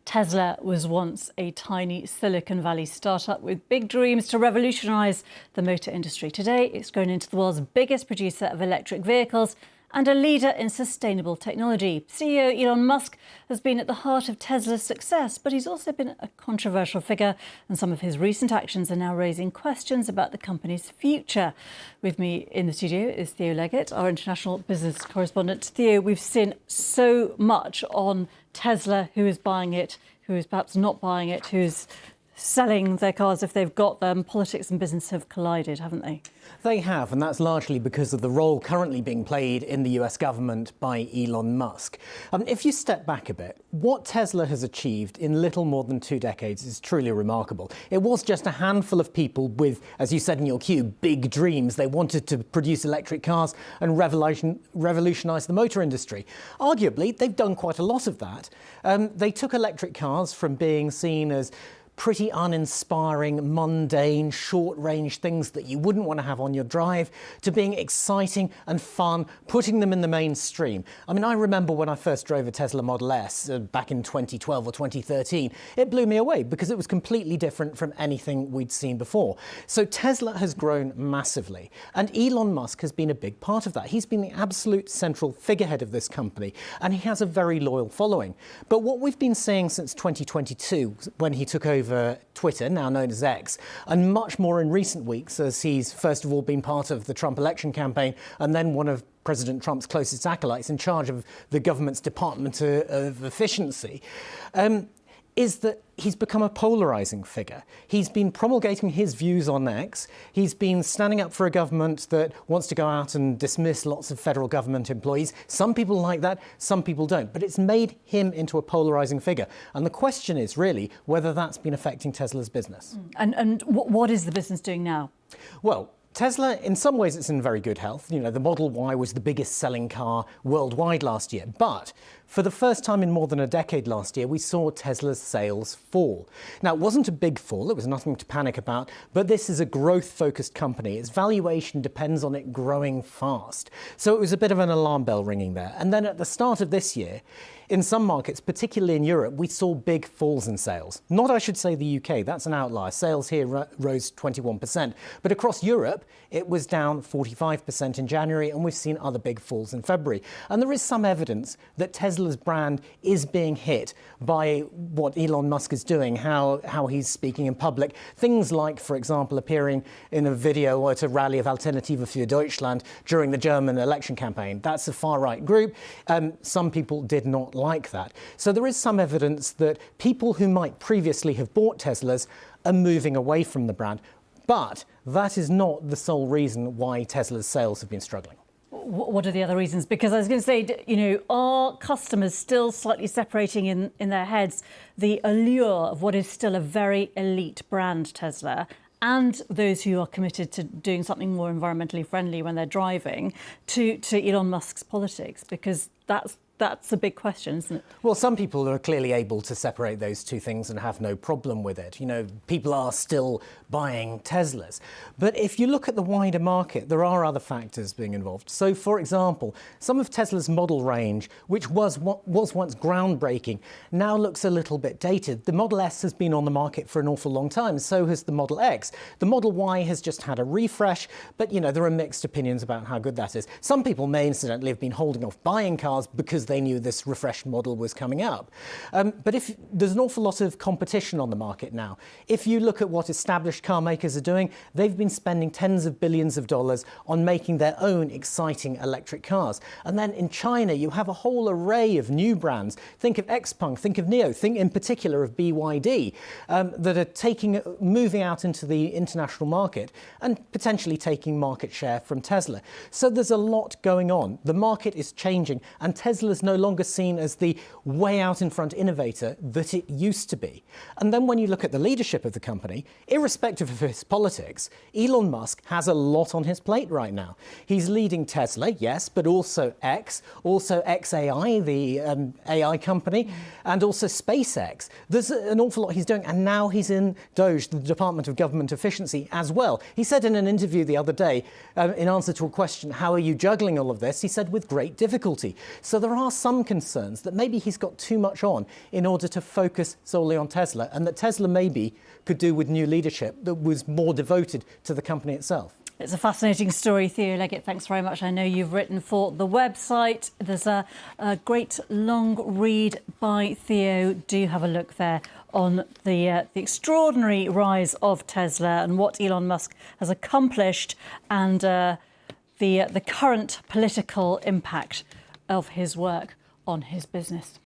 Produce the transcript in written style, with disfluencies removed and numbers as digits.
Tesla was once a tiny Silicon Valley startup with big dreams to revolutionise the motor industry. Today, it's grown into the world's biggest producer of electric vehicles and a leader in sustainable technology. CEO Elon Musk has been at the heart of Tesla's success, but he's also been a controversial figure, and some of his recent actions are now raising questions about the company's future. With me in the studio is Theo Leggett, our international business correspondent. Theo, we've seen so much on Tesla, who is buying it, who is perhaps not buying it, who's selling their cars if they've got them. Politics and business have collided, haven't they? They have, and that's largely because of the role currently being played in the US government by Elon Musk. If you step back a bit, what Tesla has achieved in little more than 2 decades is truly remarkable. It was just a handful of people with, as you said in your cue, big dreams. They wanted to produce electric cars and revolutionise the motor industry. Arguably, they've done quite a lot of that. They took electric cars from being seen as pretty uninspiring, mundane, short-range things that you wouldn't want to have on your drive, to being exciting and fun, putting them in the mainstream. I mean, I remember when I first drove a Tesla Model S back in 2012 or 2013, it blew me away because it was completely different from anything we'd seen before. So Tesla has grown massively, and Elon Musk has been a big part of that. He's been the absolute central figurehead of this company, and he has a very loyal following. But what we've been seeing since 2022, when he took over Twitter, now known as X, and much more in recent weeks, as he's first of all been part of the Trump election campaign and then one of President Trump's closest acolytes in charge of the government's Department of Efficiency, is that he's become a polarising figure. He's been promulgating his views on X. He's been standing up for a government that wants to go out and dismiss lots of federal government employees. Some people like that, some people don't. But it's made him into a polarising figure. And the question is really whether that's been affecting Tesla's business. And what is the business doing now? Well, Tesla, in some ways, it's in very good health. You know, the Model Y was the biggest selling car worldwide last year. But for the first time in more than a decade last year, we saw Tesla's sales fall. Now, it wasn't a big fall. It was nothing to panic about. But this is a growth-focused company. Its valuation depends on it growing fast. So it was a bit of an alarm bell ringing there. And then at the start of this year, in some markets, particularly in Europe, we saw big falls in sales. Not, I should say, the UK. That's an outlier. Sales here rose 21%. But across Europe, it was down 45% in January, and we've seen other big falls in February. And there is some evidence that Tesla's brand is being hit by what Elon Musk is doing, how he's speaking in public. Things like, for example, appearing in a video at a rally of Alternative für Deutschland during the German election campaign. That's a far-right group. Some people did not like that. So there is some evidence that people who might previously have bought Teslas are moving away from the brand. But that is not the sole reason why Tesla's sales have been struggling. What are the other reasons? Because I was going to say, you know, are customers still slightly separating in their heads the allure of what is still a very elite brand, Tesla, and those who are committed to doing something more environmentally friendly when they're driving, to Elon Musk's politics? Because that's a big question, isn't it? Well, some people are clearly able to separate those two things and have no problem with it. You know, people are still buying Teslas. But if you look at the wider market, there are other factors being involved. So, for example, some of Tesla's model range, which was once groundbreaking, now looks a little bit dated. The Model S has been on the market for an awful long time, so has the Model X. The Model Y has just had a refresh, but, you know, there are mixed opinions about how good that is. Some people may, incidentally, have been holding off buying cars because they knew this refreshed model was coming up. But if there's an awful lot of competition on the market now. If you look at what established car makers are doing, they've been spending tens of billions of dollars on making their own exciting electric cars. And then in China, you have a whole array of new brands. Think of XPeng, think of NIO, think in particular of BYD, that are moving out into the international market and potentially taking market share from Tesla. So there's a lot going on. The market is changing, and Tesla's no longer seen as the way out in front innovator that it used to be. And then when you look at the leadership of the company, irrespective of his politics, Elon Musk has a lot on his plate right now. He's leading Tesla, yes, but also X, also XAI, the AI company, and also SpaceX. There's an awful lot he's doing, and now he's in DOGE, the Department of Government Efficiency, as well. He said in an interview the other day, in answer to a question, how are you juggling all of this? He said, with great difficulty. So there are are some concerns that maybe he's got too much on in order to focus solely on Tesla, and that Tesla maybe could do with new leadership that was more devoted to the company itself. It's a fascinating story, Theo Leggett. Thanks very much. I know you've written for the website. There's a great long read by Theo. Do have a look there on the extraordinary rise of Tesla and what Elon Musk has accomplished, and the current political impact of his work on his business.